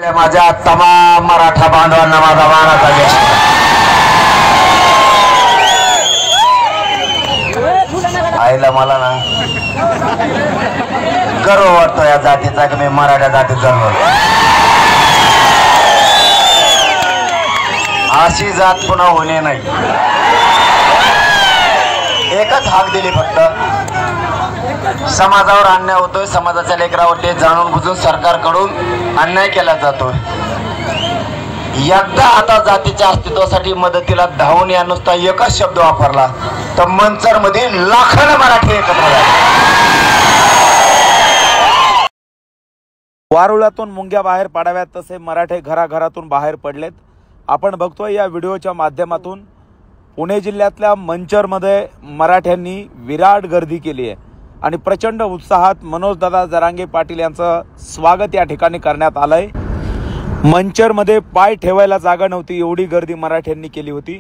माझ्या तमाम मराठा बांधवांना माझा मानाचा आईला मला ना गर्व वाटतो या जातीचा की मी मराठा जातीत जन्मलो। अशी जात पुन्हा होणे नाही। एकच हाक दिली फक्त, समाजावर अन्याय होतोय, समाजाच्या लेकरावरती जाणून बुजून सरकारकडून अन्याय केला जातोय। एकदा आता जातीच्या अस्तित्वासाठी मदतीला धावून या नुसता एकच शब्द वापरला तर मंचर मध्ये लाखांना मराठी एकत्र झाले। वारुळातून मुंग्या बाहेर पाडाव्यात तसे मराठे घराघरातून बाहेर पडलेत। आपण बघतोय या व्हिडिओच्या माध्यमातून पुणे जिल्ह्यातल्या मंचरमध्ये मराठ्यांनी विराट गर्दी केली आहे आणि प्रचंड उत्साहात मनोजदादा जरांगे पाटील यांचं स्वागत या ठिकाणी करण्यात आलंय। मंचरमध्ये पाय ठेवायला जागा नव्हती, एवढी गर्दी मराठ्यांनी केली होती।